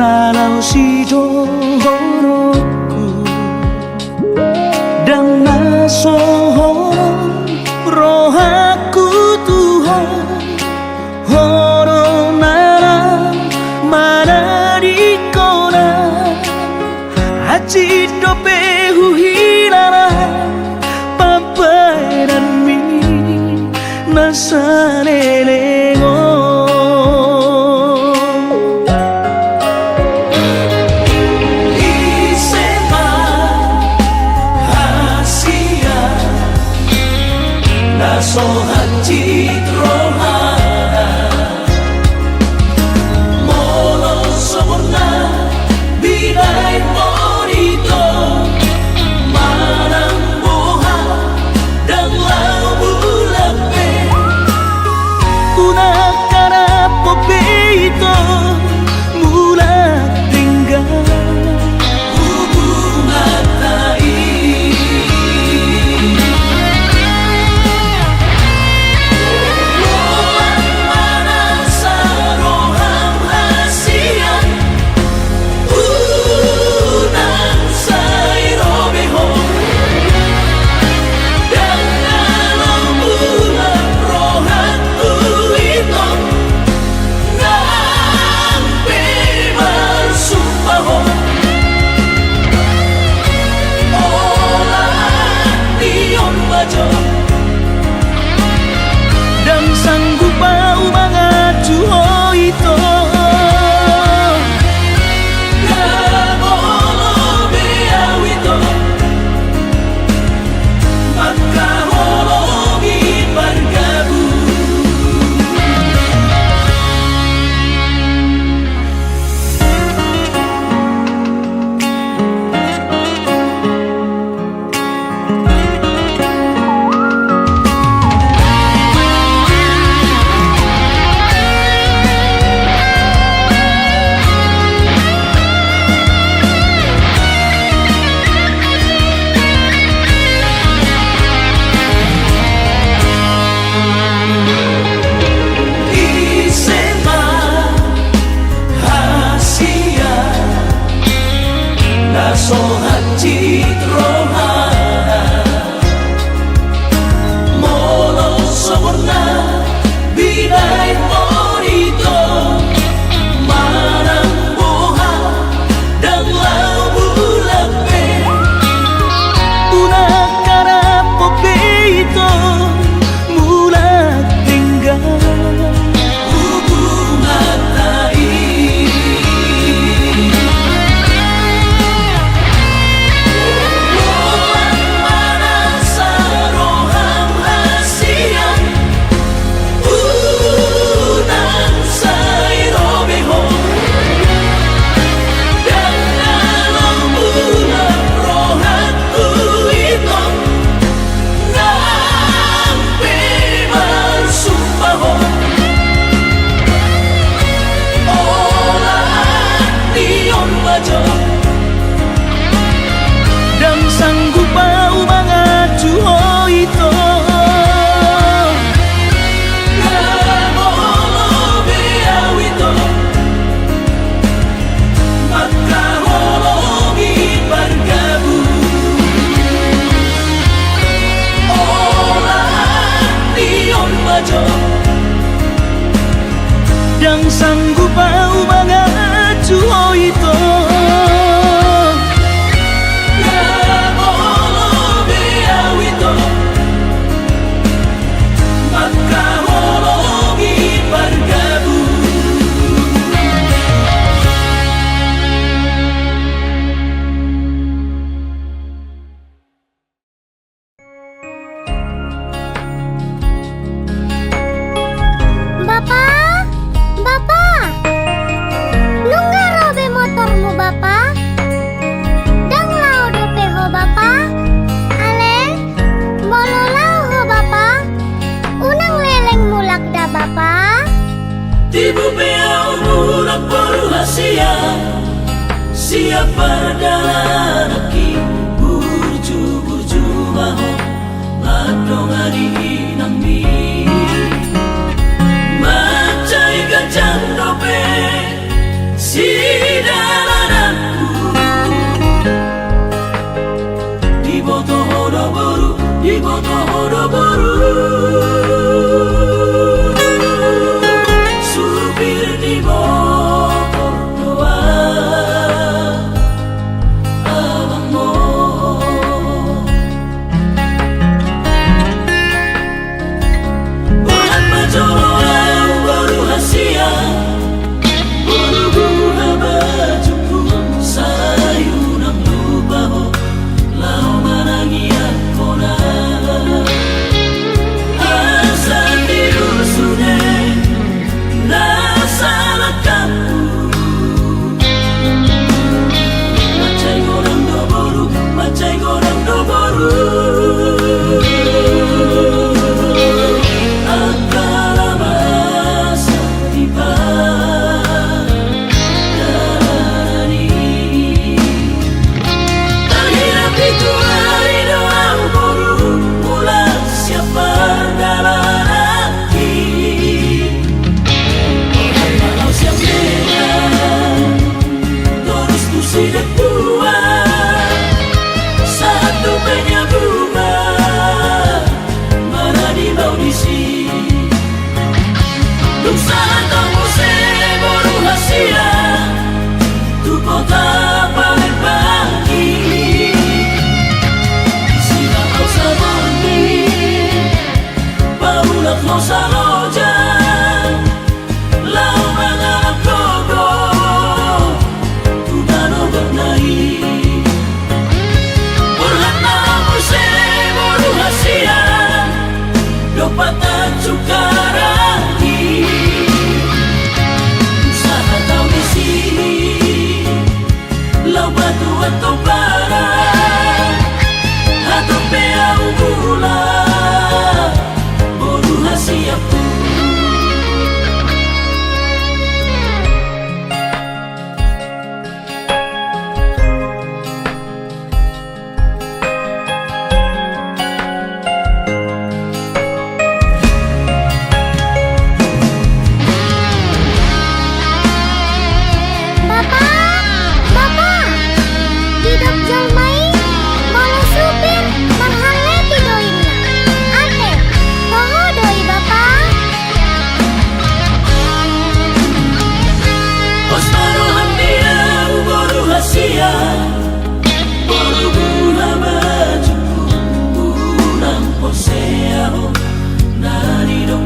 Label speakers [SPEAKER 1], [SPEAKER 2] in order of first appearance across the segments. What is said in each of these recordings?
[SPEAKER 1] Nalau si dohoroku dan nasohon rohaku Tuhan horo nara mana di kona haji dope huhirara papai dan mi nasanelengo sohan citrohana molo sempurna bidai morito manang boha dan lau bulape una cara popito mula tinggal hubungan tai. Dan sanggup mau mengaju itu Gabolo beawito maka hologi bergabu sohan citrohana molo sempurna bidai morito manang boha dan lau bulape una cara popito mula tinggal hubungan tai. Dan sanggup mau mengaju itu Gabolo beawito maka hologi bergabu olah dion bajo dan sanggup mau mengaju itu Tibu beau bulan berhasia siapa dalam ki burju maho adong ari nami macai gajang dope sida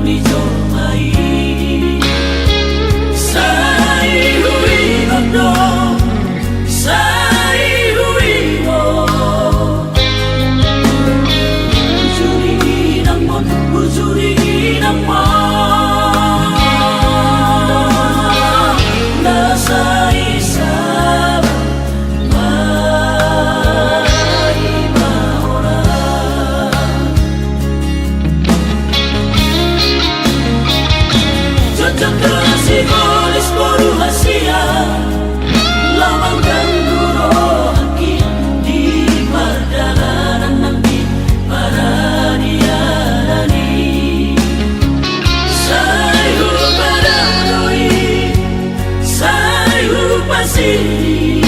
[SPEAKER 1] nijo ai sai hui no sai hui wo bujuri nang mon na sai sa rahasia lawang ganggu rohaki di perjalanan nanti para diadani sayu pada doi sayu pasiri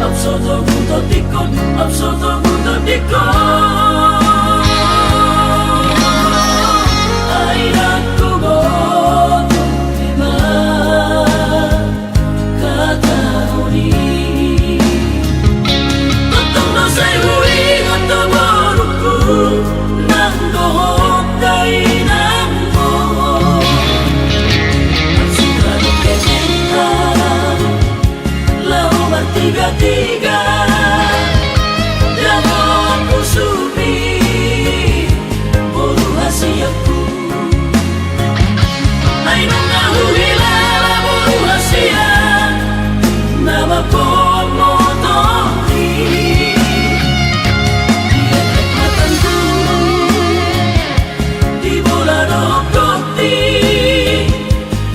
[SPEAKER 1] absoto buto dikon tiga dan aku subi buru hasiaku ay nungahu hilala buru hasia nama kon motori dia kekuatanku di bola dokoti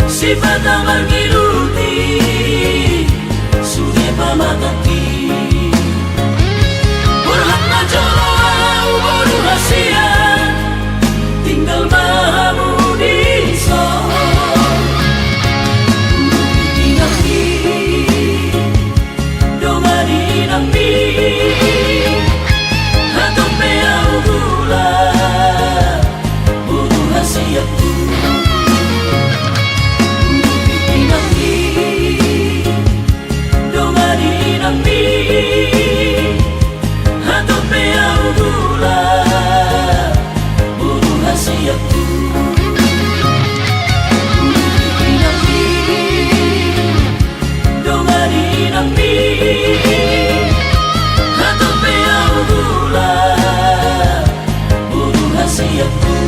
[SPEAKER 1] sifat amal ngiluti sudah pamataki berhak najolo au boru rahasia tinggal mahamu di son dinampi domani nampi atau peau gula boru rahasiaku atau peau gula buru hasiaku nampi domani nampi atau peau gula buru hasiaku.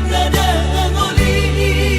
[SPEAKER 1] Nada ngoli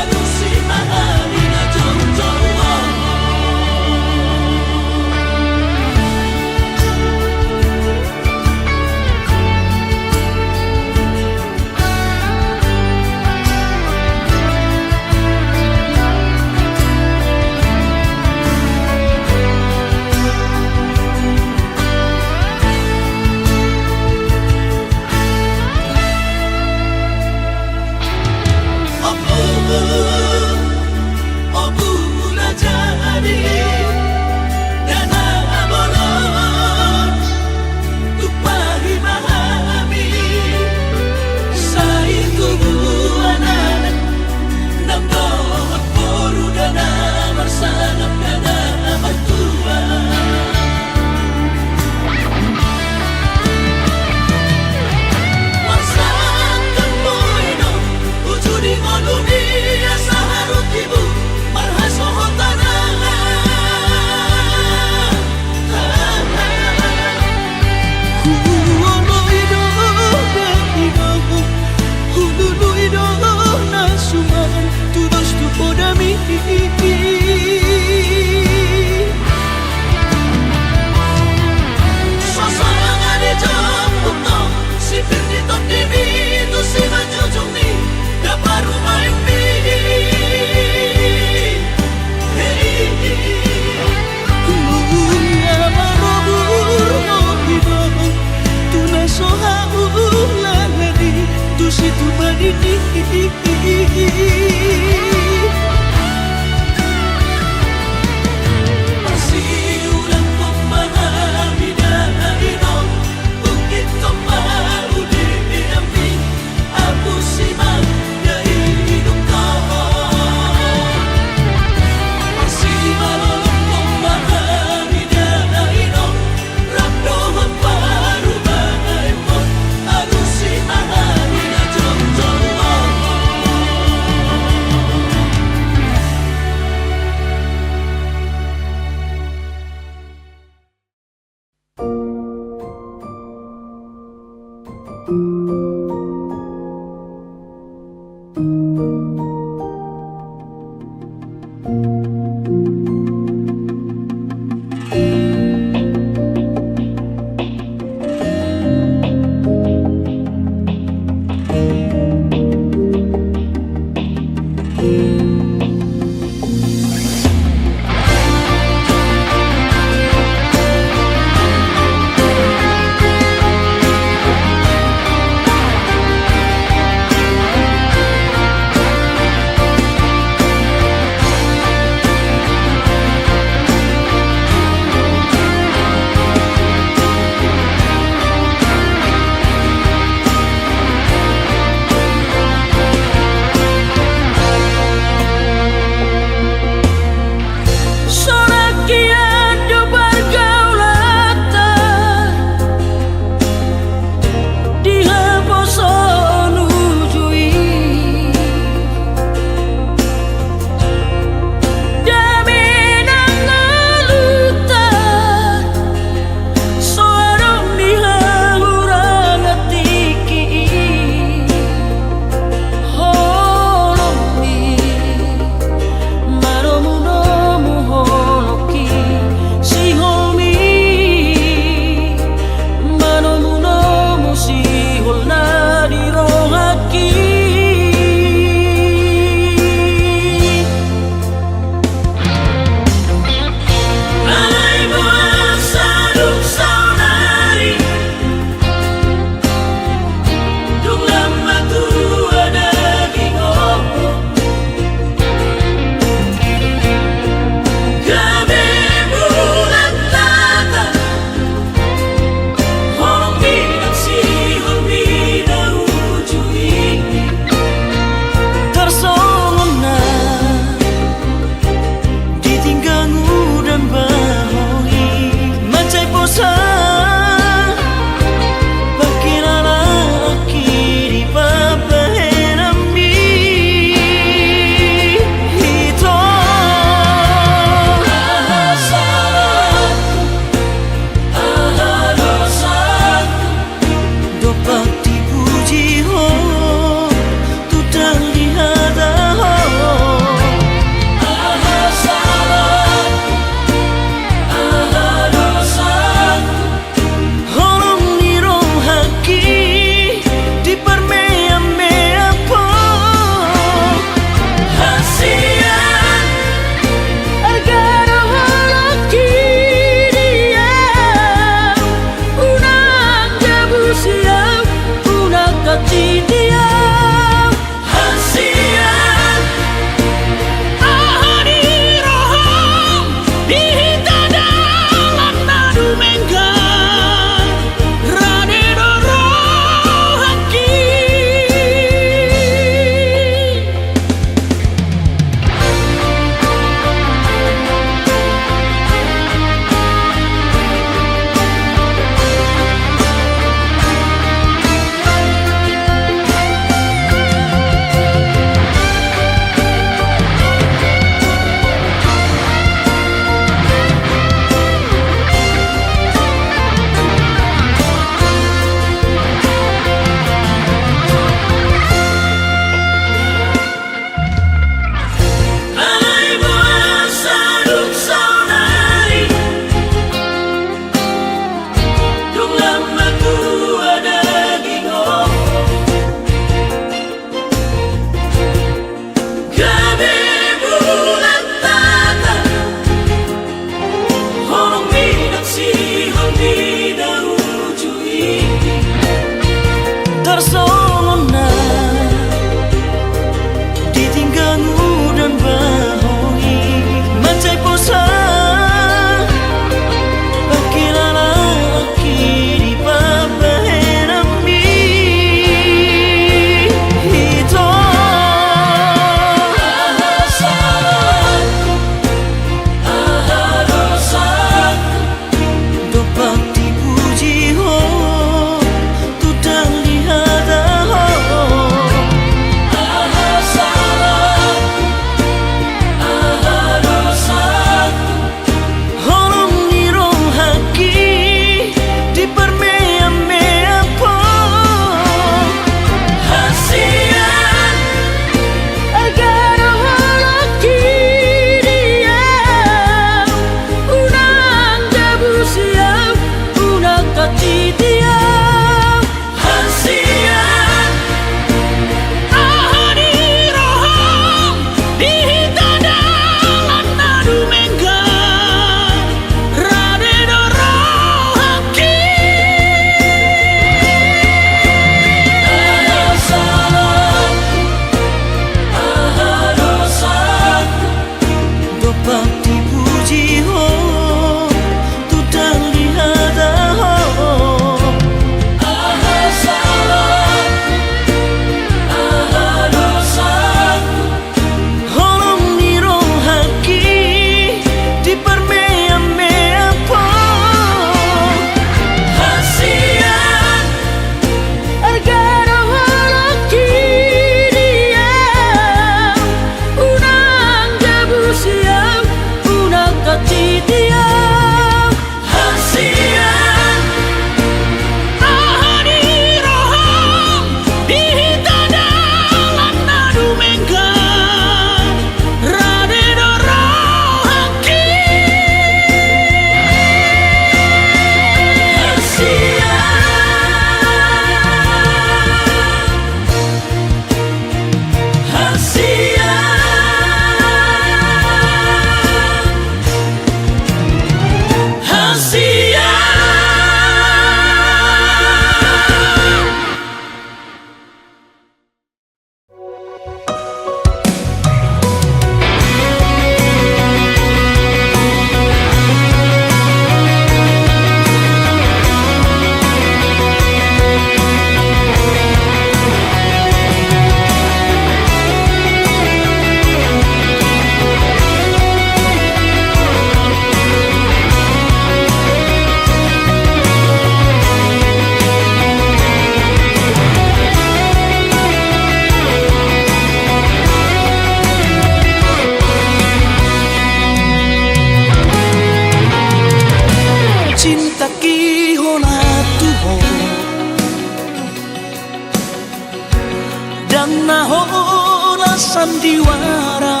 [SPEAKER 2] sandiwara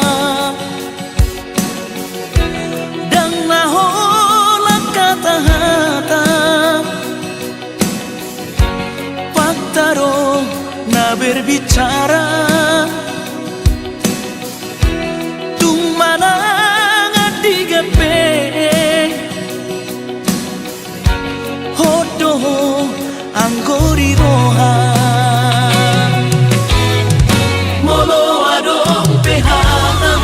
[SPEAKER 2] dan nahola kata-kata Paktaro na berbicara Tumanangan di gape Hodo anggori roha
[SPEAKER 1] Molo adong pehana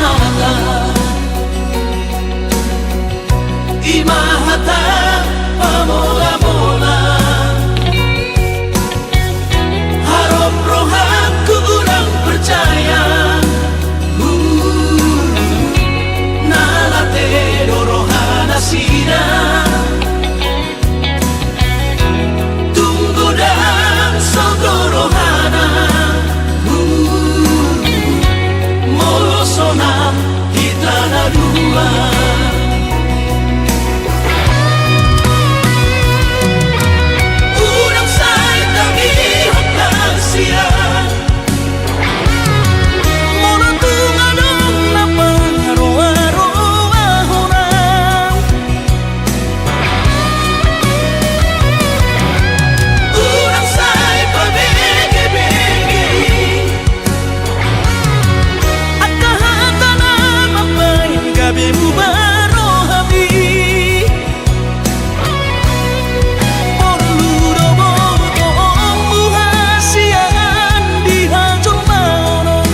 [SPEAKER 1] Imahata pamola-mola Harap rohan kurang percaya Nalate dorohana sida Tunggu dan sodorohana Molosona kita na dua Unang say tangi hanggang siya
[SPEAKER 2] Moro tumadong na pangaro-aro-ahonan
[SPEAKER 1] Unang say pabigi-bigi
[SPEAKER 2] At kahatanan mapay gabi mo baro habi Porludo mo toong buhasian di hajong maonon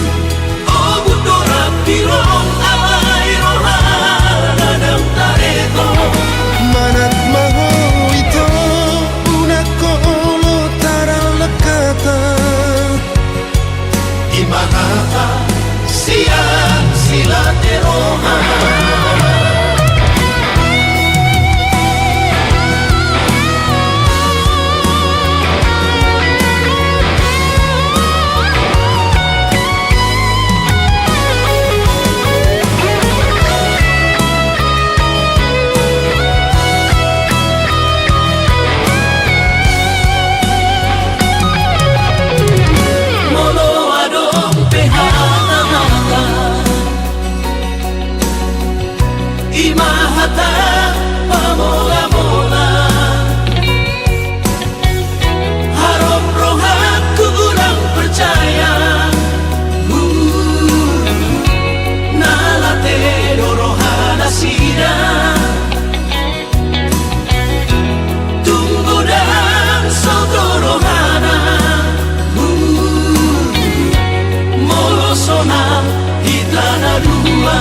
[SPEAKER 1] O budorat pirong away rohana ng tareto
[SPEAKER 3] Manat maho ito Unak ko ulo taral lakata
[SPEAKER 1] Imahata siya sila terohan Molo adong pehana Imahata pamola-mola Harap rohan kurang percaya Nalate dorohana sida Tunggu dan sodorohana Molosona kita na dua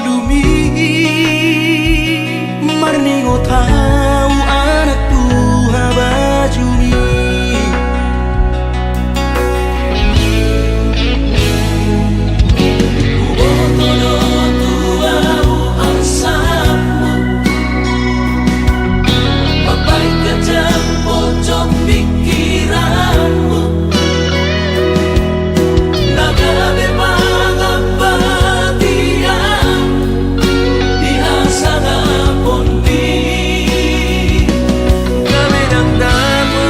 [SPEAKER 2] lumi Marningo tahu anak tuha bajumi
[SPEAKER 1] Botono tuau ang sapo Mabait ka dyan po dyan pikiranmu Nagabi mga batian Diha sa hapon di
[SPEAKER 2] Kami ng damo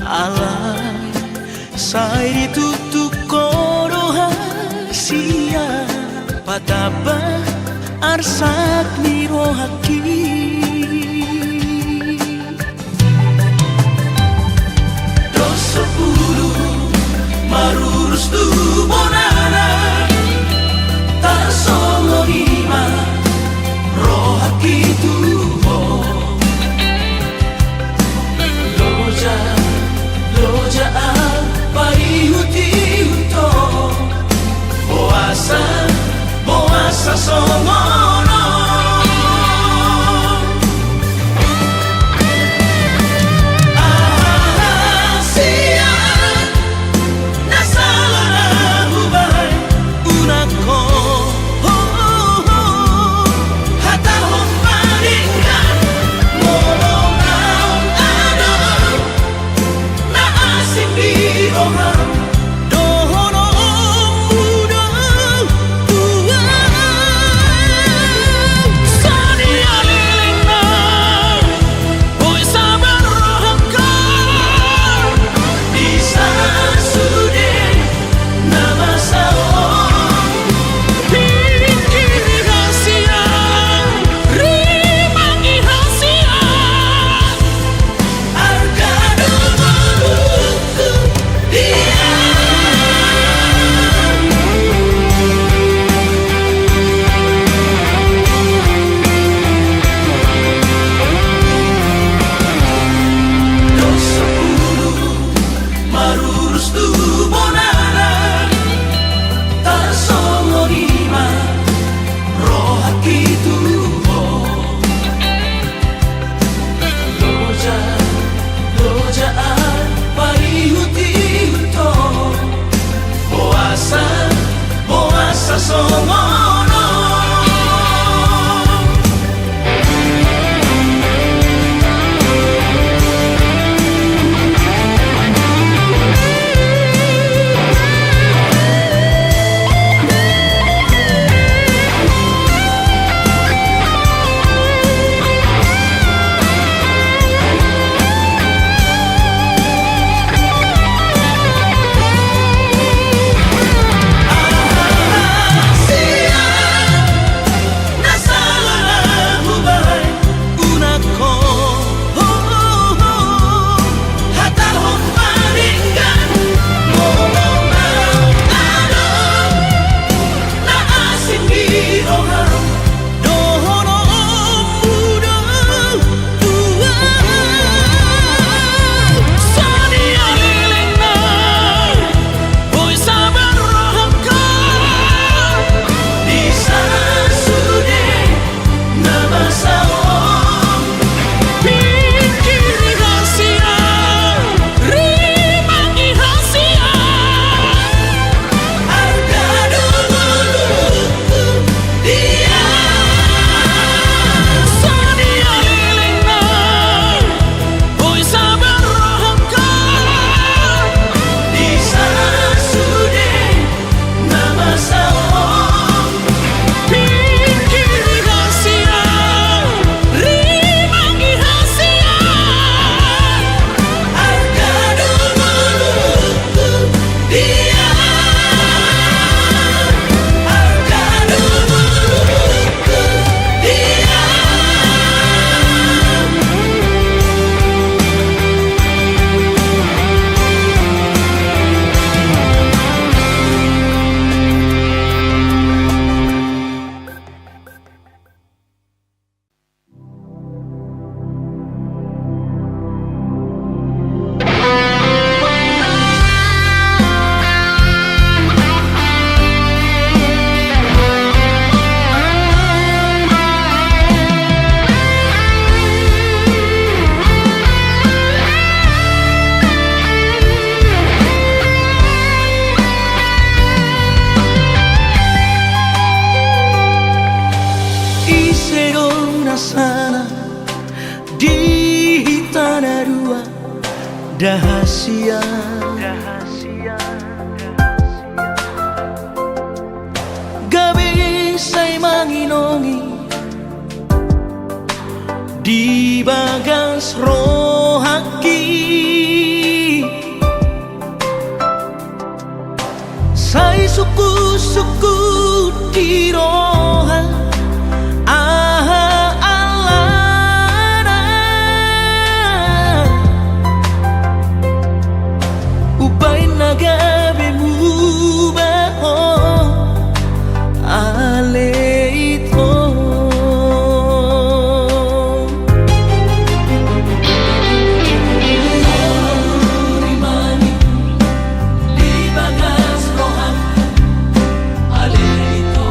[SPEAKER 2] alay say ditutuk koro hasia pataba arsak niro haki dosa bulu marurus tu bonana tak songo lima roh haki tu loja parihuti huto boasa songono sia nasala hubay unako hata homaringan ngomong ano naasin di oham dohono muda tua sani alilina boy sabar rohaka bisa sude nama sao pikir rahasia rimangi hasia argado maluku dia dosa bulu marurus tu bonana tak songo lima roh haki tu loja parihuti huto boasa songono Dahasia gabi say manginongi di bagas rohaki Iroha alana Upay nagabi mubaho Ale ito
[SPEAKER 1] Rimani Libagas rohan Alito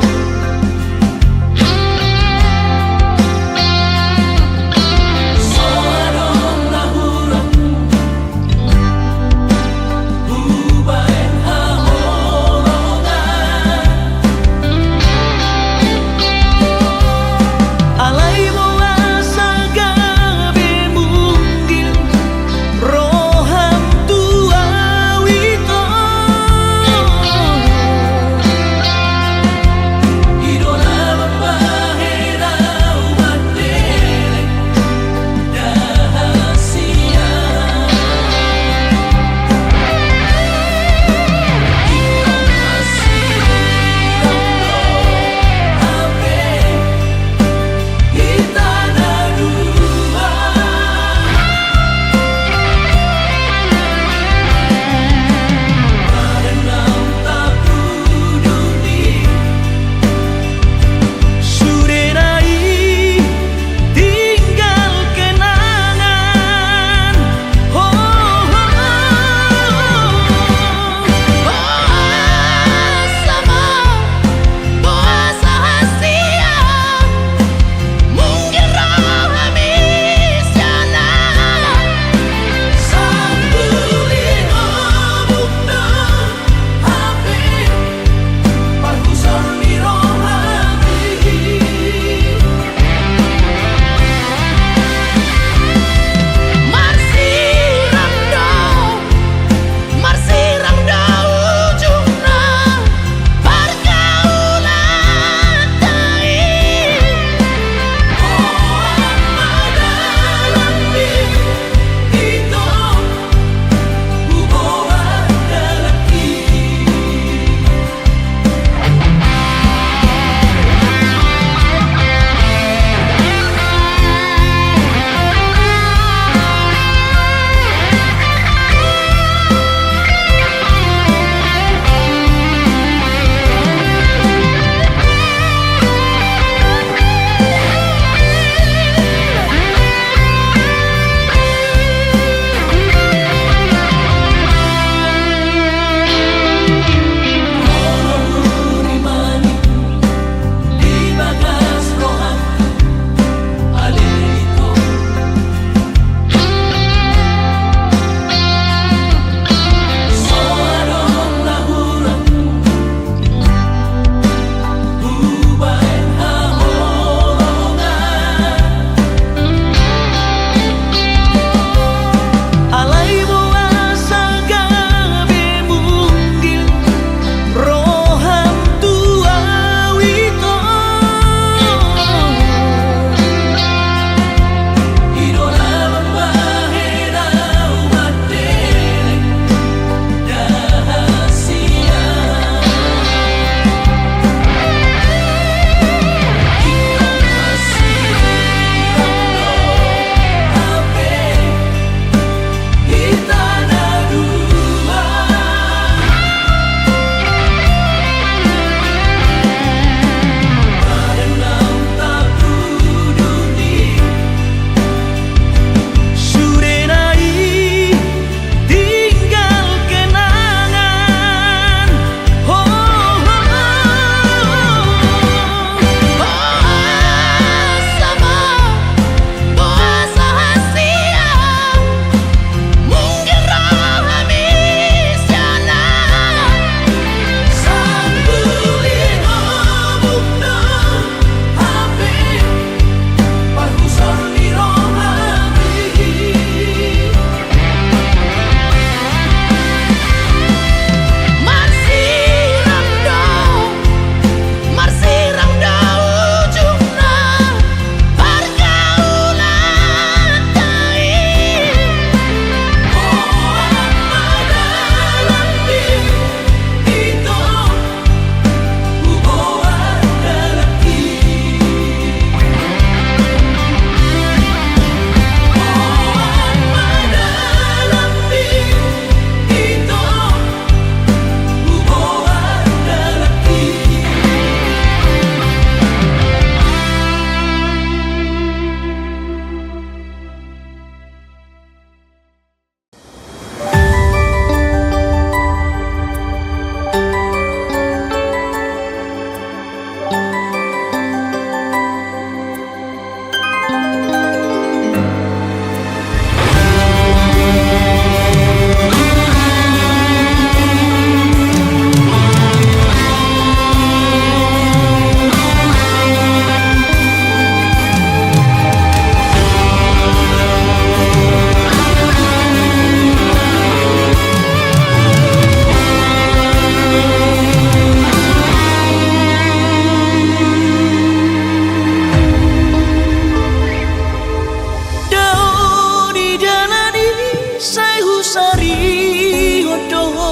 [SPEAKER 2] doho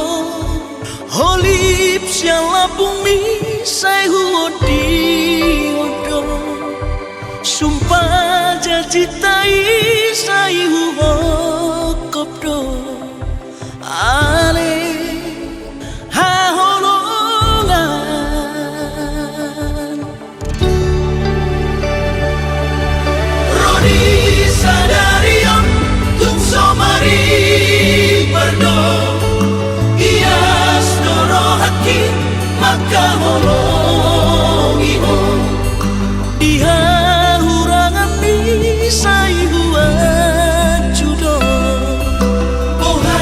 [SPEAKER 2] Holip siala bumi sai huodi odo Sumpah janji tai sai huo kopdo Ale ha holongan Rodi sadarion tung somari perdo Ias doro haki maka holongi ho Iha hurangan ni sai hua judo Oha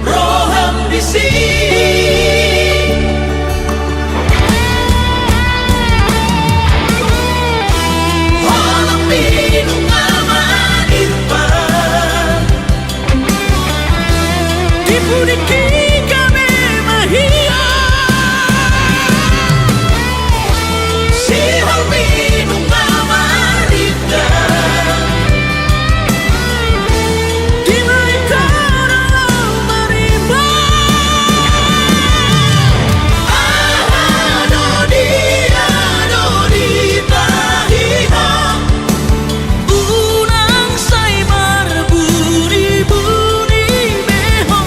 [SPEAKER 2] roham di sini Holang minung aman irfan Dipudiki kami mahia Si hal minung aman irfan Di mereka dalam merimba Adodi tahiha Unang say marbuni-buni beho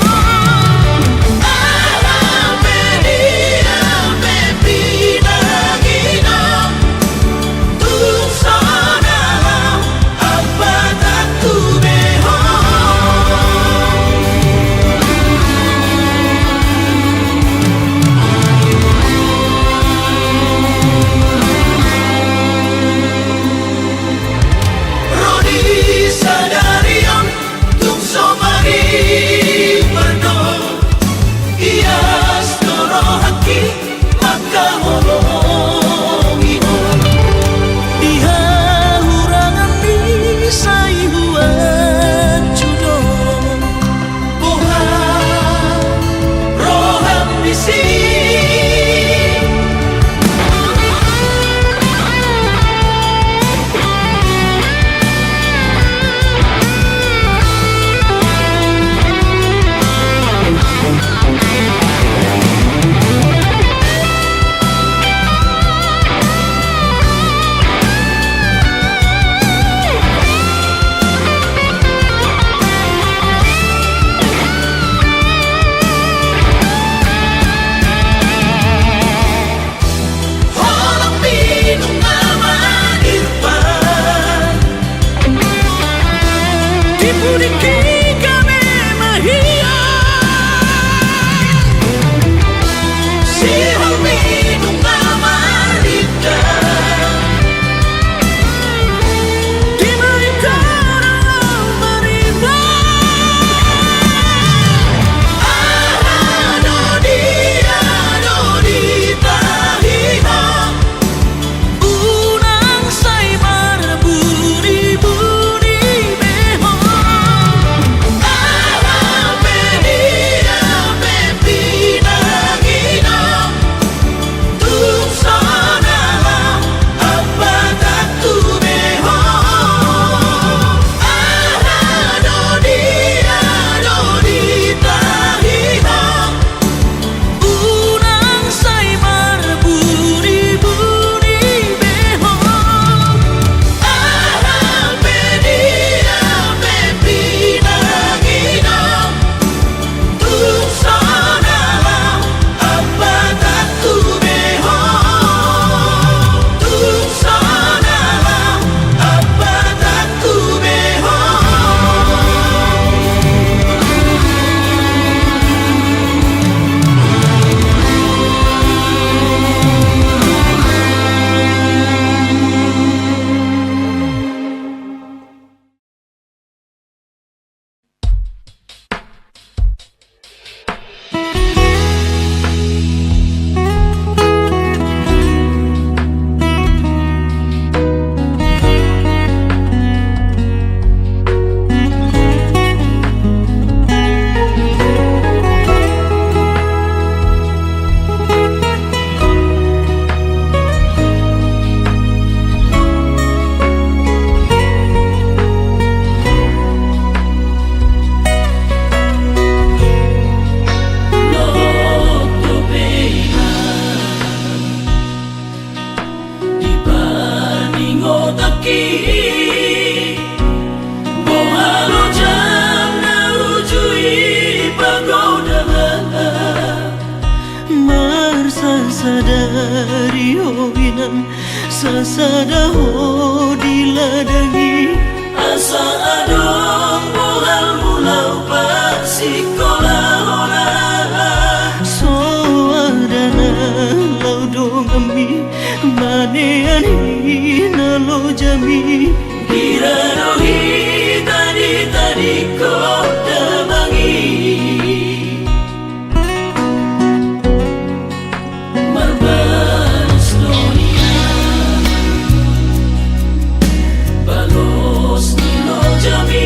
[SPEAKER 1] rihoinan sasadaho diladangi
[SPEAKER 2] Asa adong bulan bulau pasikola
[SPEAKER 1] soadana laudong ami maneani nalo jami
[SPEAKER 2] Diradohi tadi kau damangi Marbalos dunia Balos nilo jami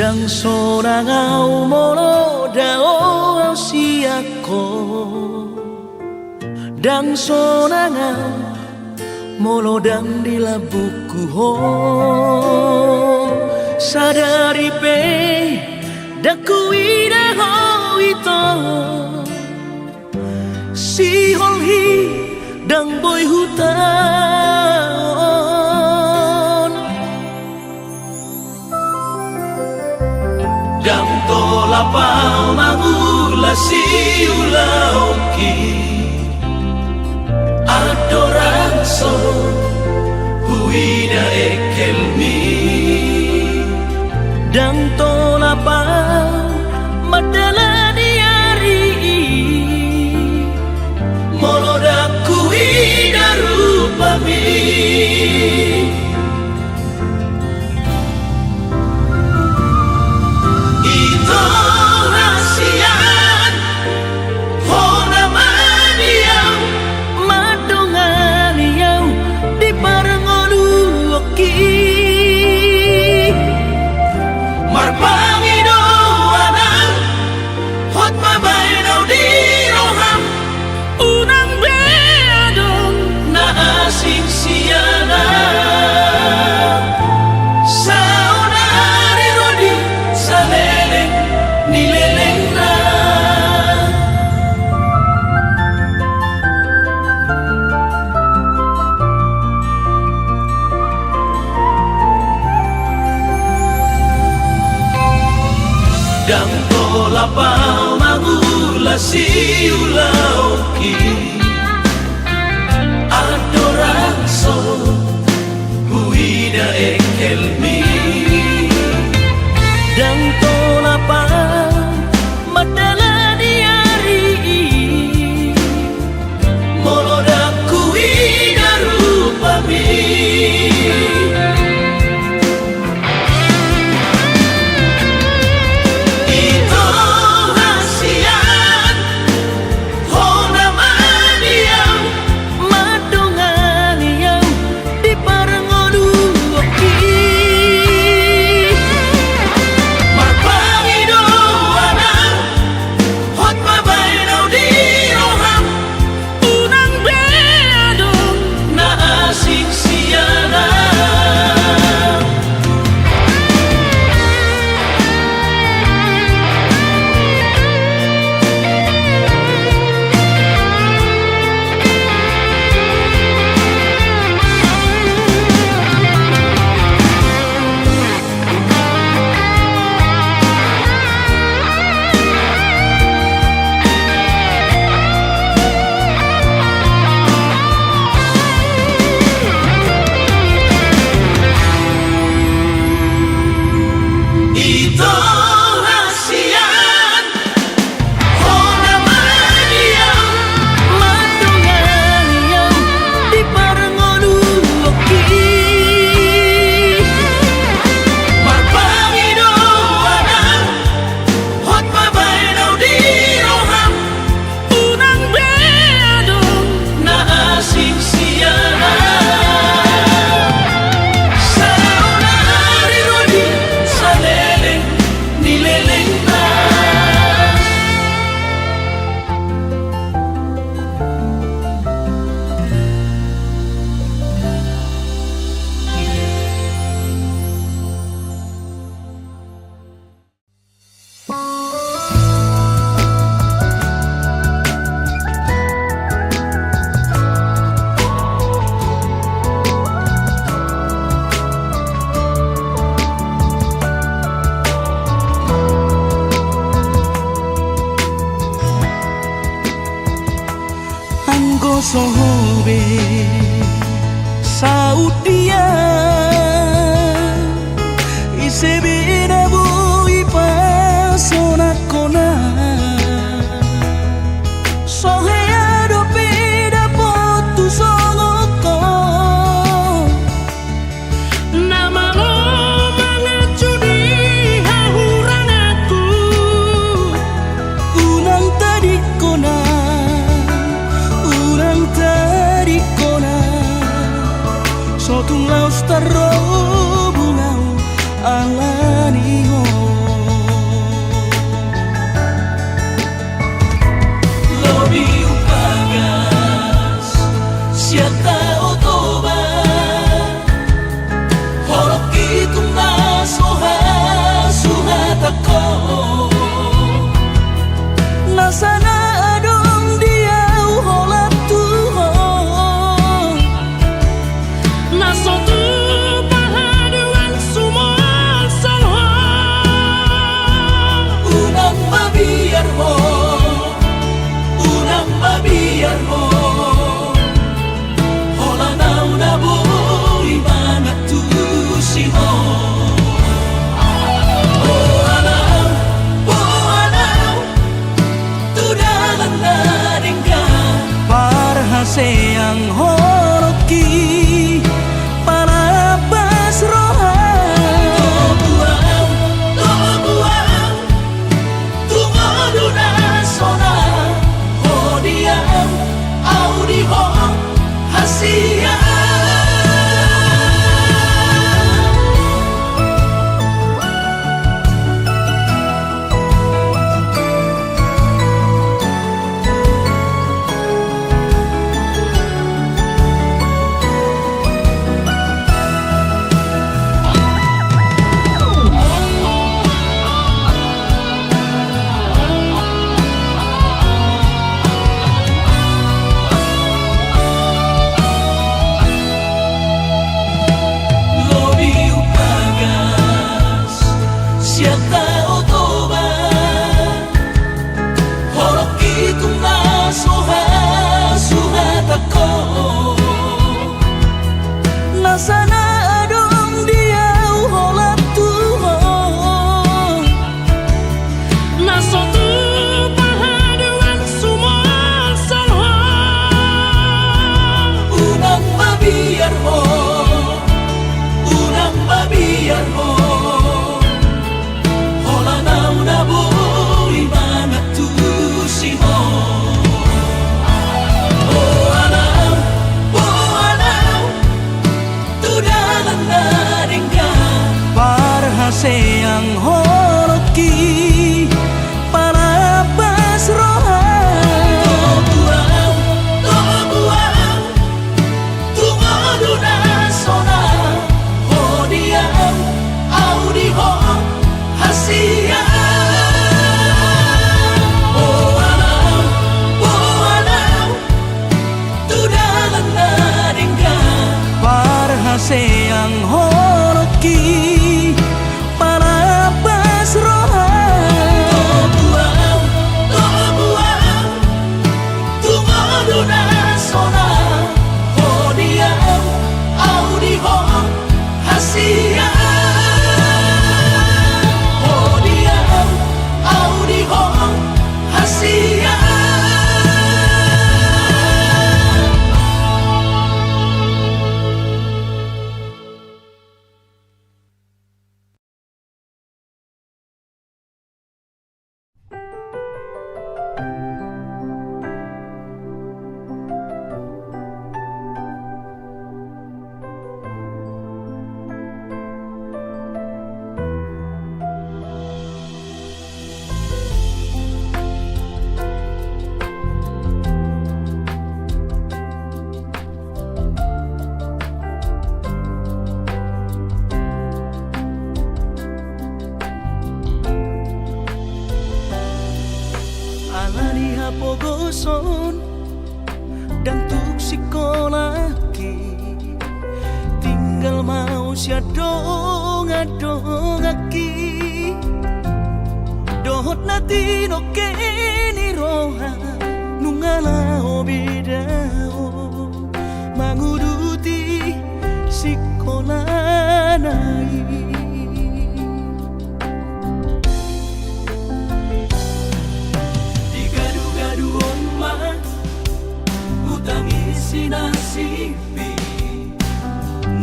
[SPEAKER 1] dang sorangau molo dao siako dang sorangau molo dang dilabuku ho sadari pe dakui da ho ito si holhi dang boy hutan
[SPEAKER 2] dang tolapau magula si ulauki adoranso huida ekelmi
[SPEAKER 1] dang tolapau madala diari
[SPEAKER 2] molodaku hida rupami ito rasian hona maniau
[SPEAKER 1] madongan yau di parangolu oki
[SPEAKER 2] marpangi doanang hot mabainaw di roham
[SPEAKER 1] unang beadong
[SPEAKER 2] na asing siyana sa unari rodi sa leleng nileleng na dang tolapau magula si ulauki adoranso huida ekelmi
[SPEAKER 1] dang tolapau madala diari
[SPEAKER 2] molodaku hida rupami ito rasian hona maniau
[SPEAKER 1] madongan yau di parangolu oki
[SPEAKER 2] marpangi doanang hot mabainaw di roham
[SPEAKER 1] unang beadong
[SPEAKER 2] na asing siyana ito rasian hona maniau
[SPEAKER 1] madongan yau di parangolu oki
[SPEAKER 2] marpangi doanang hot mabainaw di roham
[SPEAKER 1] unang beadong
[SPEAKER 2] na asing siyana sa unari rodi sa leleng nileleng na
[SPEAKER 1] anggo sohobe saudia isebida bui pasona kona soheado peda potu songoko nama lo mangacudi hahurang aku unang tadi kona urang tadi kona sotung laus terus
[SPEAKER 2] hasia.
[SPEAKER 1] Sana adong diau holat tuhon nasotu pahaduan sumol salhon
[SPEAKER 2] Unang mabiar ho, unang mabiar ho, hola nau na boy mga tusi ho.
[SPEAKER 1] Sayang holoki para basrohan
[SPEAKER 2] Tobuang, tungodo na sona, hodiang, audiho, hasia. Oh alam, tudalan na ringga.
[SPEAKER 1] para sayang holoki pogoson dan tuk sikolaki tinggal mau sia dongaki dohot nati no keni roha nungala obidao manguduti sikolanai
[SPEAKER 2] sinasipi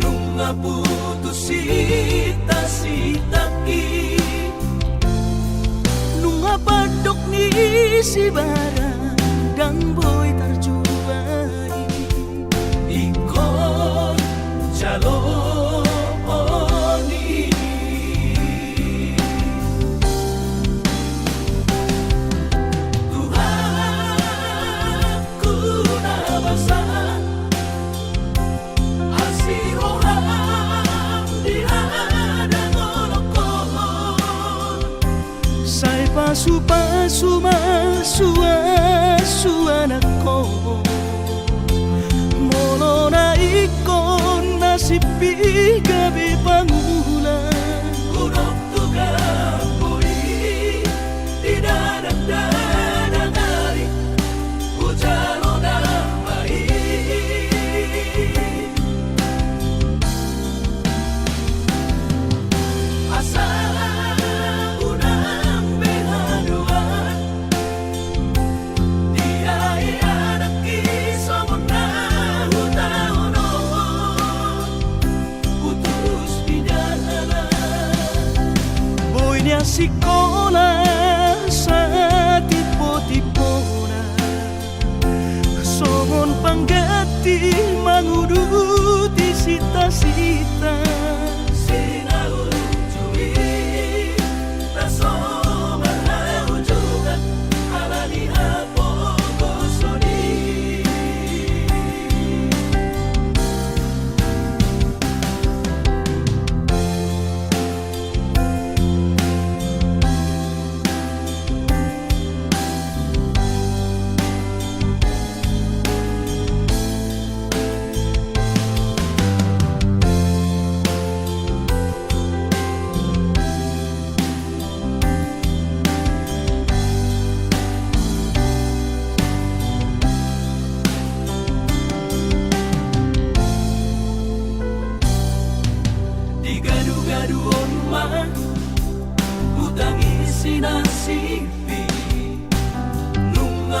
[SPEAKER 2] nunga putus sita-sitaki
[SPEAKER 1] nunga padok ni si barang dan boy tarjuai
[SPEAKER 2] ikon jaloni Tuhan ku nabasa
[SPEAKER 1] pasu-pasu masuan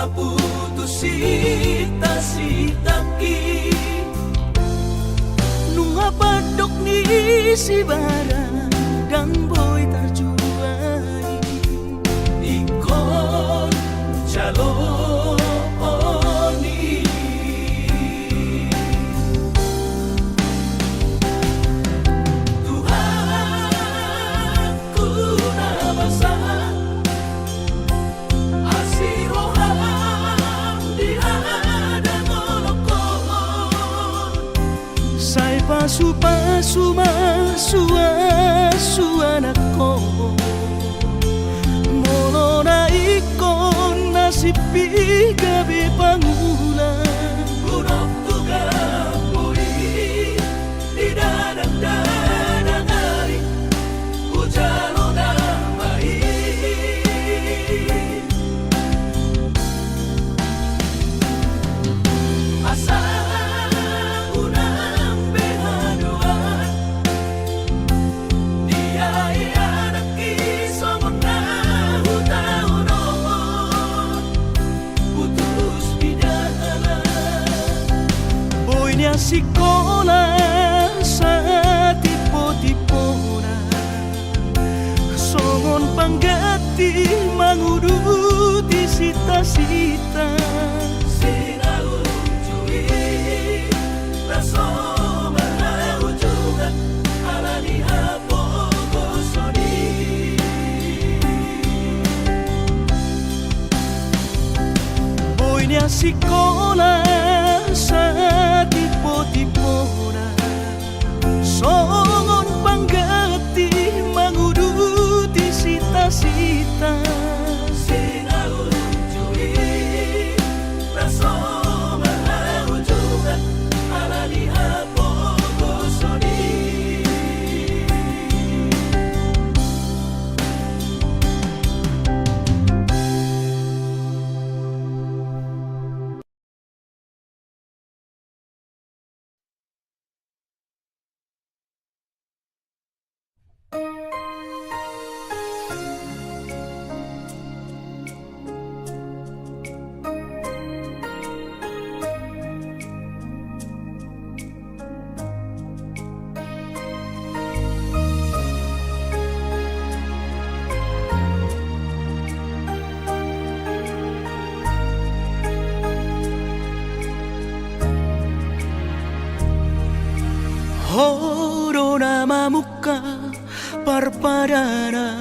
[SPEAKER 2] maputusita-sitaki
[SPEAKER 1] Nunga padok ni si barang dan boy tarjuai
[SPEAKER 2] ikon jaloni Tuhan ku nabasa asiroham di hadang olokon
[SPEAKER 1] Sai pasu-pasu masu anakku Molo na ikon nasipi gabi pangulan
[SPEAKER 2] Buruk tuga puri di dadang-dadang hari Ujalo na mai Asa unang behaduan Dia anak kisomon na hutaunon Putus bidala
[SPEAKER 1] Boy niya sikola sa tipo-tipona Songon panggati manguruti sita-sita
[SPEAKER 2] Sinauncui raso mahaujugan alani hapogosoni
[SPEAKER 1] Boy niya sikola sa tipo-tipona Songon panggati manguruti sita-sita
[SPEAKER 2] Sinauncui raso mahaujugan alani hapogosoni
[SPEAKER 1] Horo nama muka parpadanan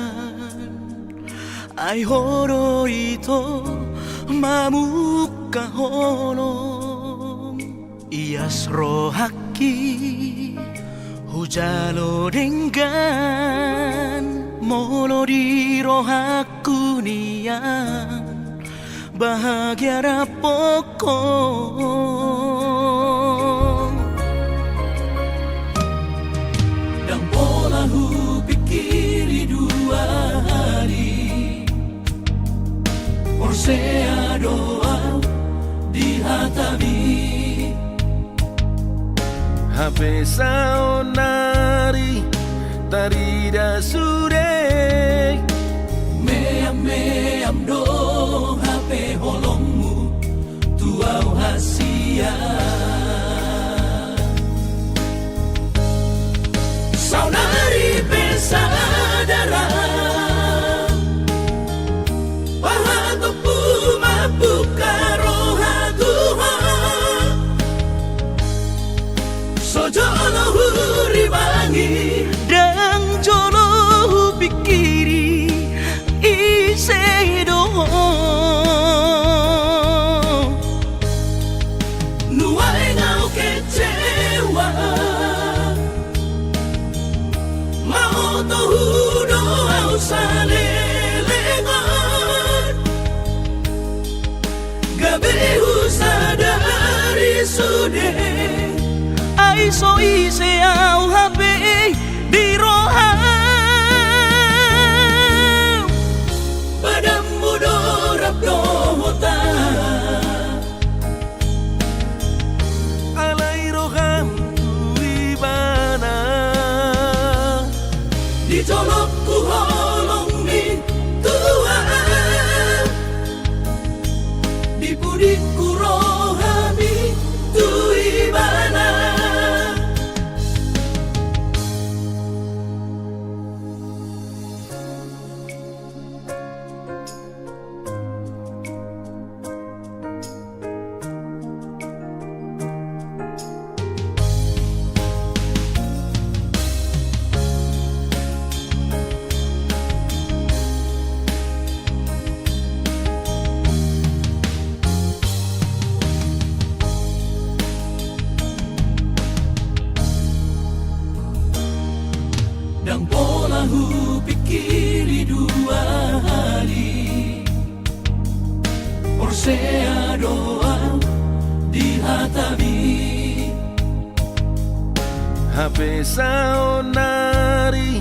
[SPEAKER 1] Ai horo ito mamuka holong Ias rohaki hujalo denggan Molo di rohaku nian bahagia rapokong
[SPEAKER 2] Dan pola hu pikiri dua hari Orsea doa di hatami
[SPEAKER 3] Hape saonari tarida sure
[SPEAKER 2] Meam do hape holongmu tuau hasia Saudari pesadara Pahatupu mabuka roha Tuhan Sojolo huribangi
[SPEAKER 1] Dan jolo pikiri isedo
[SPEAKER 2] Nuai ngau kecewa Mau tohu doa salelengan Gabehu sadari sude
[SPEAKER 1] Ai so ise au hape di roha
[SPEAKER 2] Padamu dorap dohota
[SPEAKER 3] alai roham tuibana
[SPEAKER 2] Dicolokku holong mi Tuhan sea doa di hatabi
[SPEAKER 3] Hape saonari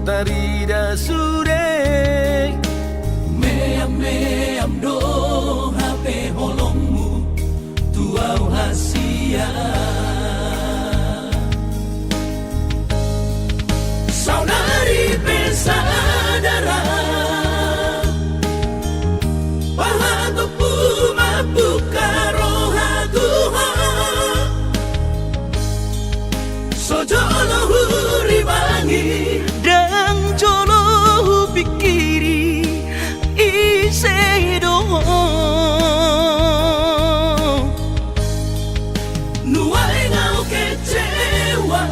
[SPEAKER 3] tarida sure
[SPEAKER 2] meam do hape holongmu tuau hasia saudari pesadara pahatupu mabuka roha Tuhan sojolo huribangi
[SPEAKER 1] dan jolo pikiri isedo
[SPEAKER 2] nuai ngau kecewa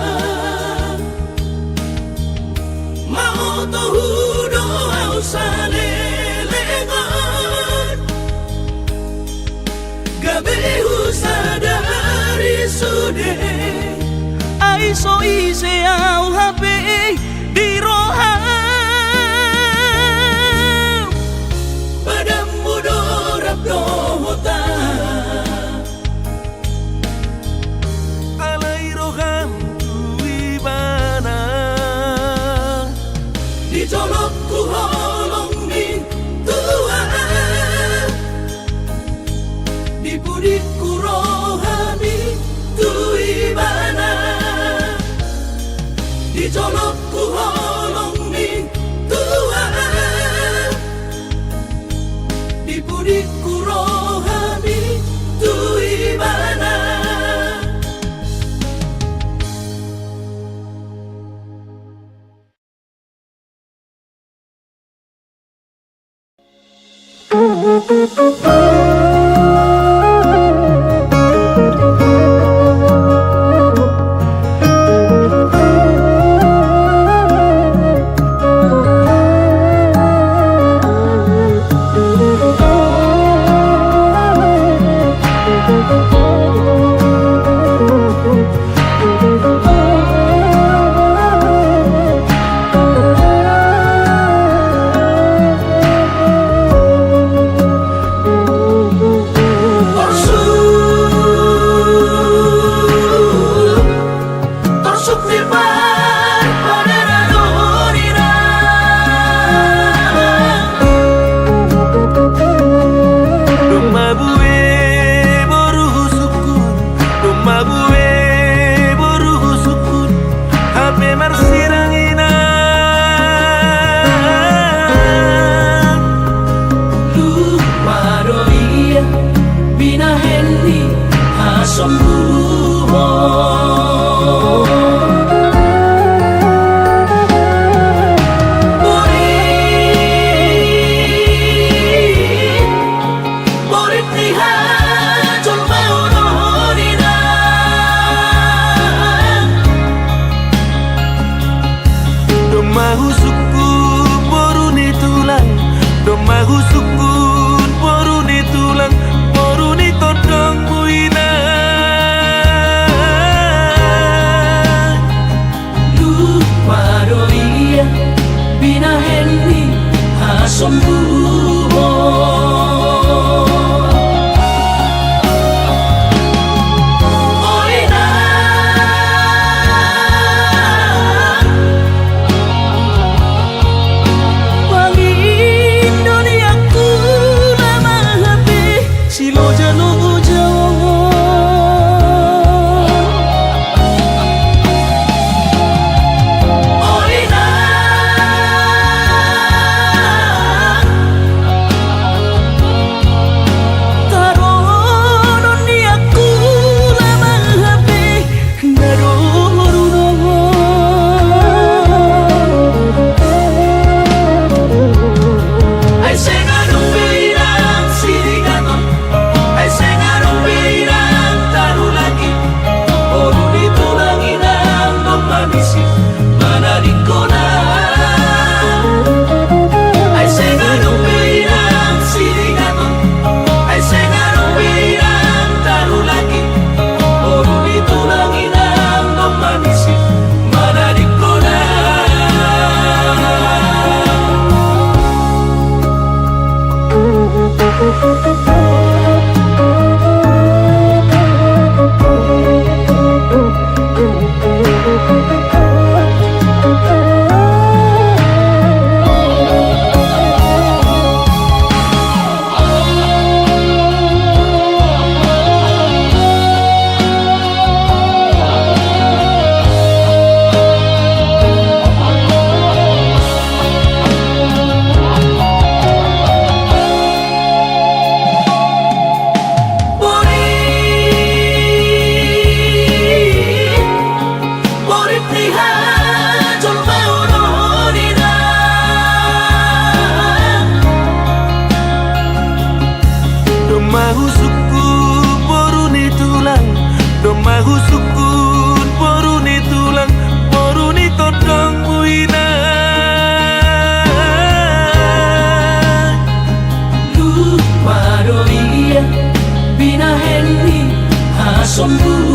[SPEAKER 2] mau tohudo au salelengan gabehu sadari sude
[SPEAKER 1] ai so ise au hape di roha
[SPEAKER 2] badam mudorap dohota
[SPEAKER 3] alai roham tuibana
[SPEAKER 2] di colokku holong min tua di pudikku rohani tuibana di colokku holong min tua di pudikku rohani tuibana
[SPEAKER 3] mahu sukun poruni tulang, mahu sukun poruni tulang, poruni todong muina.
[SPEAKER 2] Lu madoia bina henni hasombu